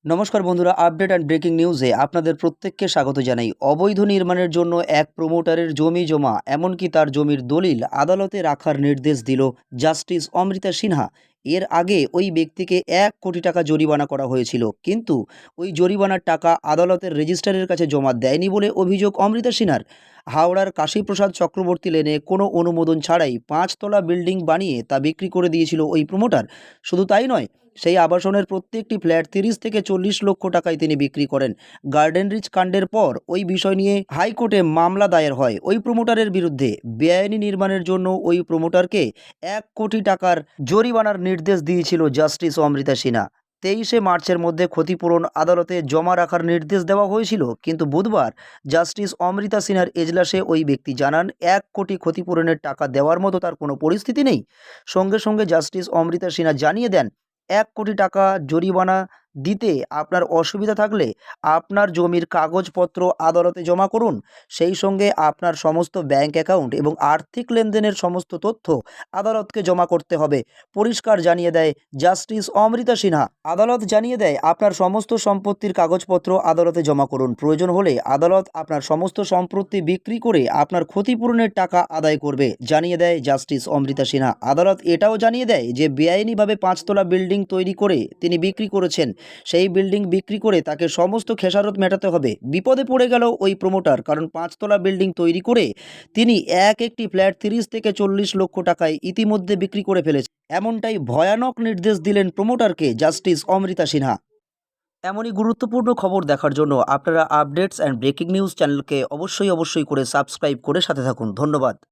নমস্কার বন্ধুরা, update and breaking নিউজে আপনাদের প্রত্যেককে স্বাগত জানাই। অবৈধ নির্মাণের জন্য এক প্রমোটারের জমি জমা, এমনকি তার জমির দলিল আদালতে রাখার নির্দেশ দিল জাস্টিস অমৃতা সিনহা। এর আগে ওই ব্যক্তিকে 1 কোটি টাকা জরিমানা করা হয়েছিল, কিন্তু ওই জরিমানার টাকা আদালতের রেজিস্ট্রারের কাছে জমা দেয়নি বলে অভিযোগ অমৃতা সিনহার। হাওড়ার কাশীপ্রসাদ চক্রবর্তী লেনে কোনো অনুমোদন ছাড়াই 5 তলা বিল্ডিং বানিয়ে তা বিক্রি করে দিয়েছিল ওই প্রমোটার। শুধু তাই নয়, সেই আবাসনের প্রত্যেকটি ফ্ল্যাট 30 থেকে 40 লক্ষ টাকায় তিনি বিক্রি করেন। গার্ডেন রিচ কাণ্ডের পর ওই বিষয় নিয়ে হাইকোর্টে মামলা দায়ের হয় ওই প্রমোটারের বিরুদ্ধে। বেআইনি নির্মাণের জন্য ওই প্রমোটারকে 1 কোটি টাকার জরিমানার নির্দেশ দিয়েছিল জাস্টিস অমৃতা সিনহা। 23শে মার্চের মধ্যে ক্ষতিপূরণ আদালতে জমা রাখার নির্দেশ দেওয়া হয়েছিল, কিন্তু বুধবার জাস্টিস অমৃতা সিনহার এজলাসে ওই ব্যক্তি জানান 1 কোটি ক্ষতিপূরণের টাকা দেওয়ার মতো তার কোনো পরিস্থিতি নেই। সঙ্গে সঙ্গে জাস্টিস অমৃতা সিনহা জানিয়ে দেন, 1 কোটি টাকা জরিমানা দিতে আপনার অসুবিধা থাকলে আপনার জমির কাগজপত্র আদালতে জমা করুন। সেই সঙ্গে আপনার সমস্ত ব্যাংক অ্যাকাউন্ট এবং আর্থিক লেনদেনের সমস্ত তথ্য আদালতকে জমা করতে হবে। পরিষ্কার জানিয়ে দেয় জাস্টিস অমৃতা সিনহা। আদালত জানিয়ে দেয়, আপনার সমস্ত সম্পত্তির কাগজপত্র আদালতে জমা করুন। প্রয়োজন হলে আদালত আপনার সমস্ত সম্পত্তি বিক্রি করে আপনার ক্ষতিপূরণের টাকা আদায় করবে, জানিয়ে দেয় জাস্টিস অমৃতা সিনহা। আদালত এটাও জানিয়ে দেয় যে বেআইনিভাবে 5 তলা বিল্ডিং তৈরি করে তিনি বিক্রি করেছেন। সেই বিল্ডিং বিক্রি করে তাকে সমস্ত খেসারত মেটাতে হবে। বিপদে পড়ে গেল ওই প্রমোটার, কারণ 5 তলা বিল্ডিং তৈরি করে তিনি একটি ফ্ল্যাট 30 থেকে 40 লক্ষ টাকায় ইতিমধ্যে বিক্রি করে ফেলেছে। এমনটাই ভয়ানক নির্দেশ দিলেন প্রমোটারকে জাস্টিস অমৃতা সিনহা। এমনই গুরুত্বপূর্ণ খবর দেখার জন্য আপনারা আপডেটস অ্যান্ড ব্রেকিং নিউজ চ্যানেলকে অবশ্যই করে সাবস্ক্রাইব করে সাথে থাকুন। ধন্যবাদ।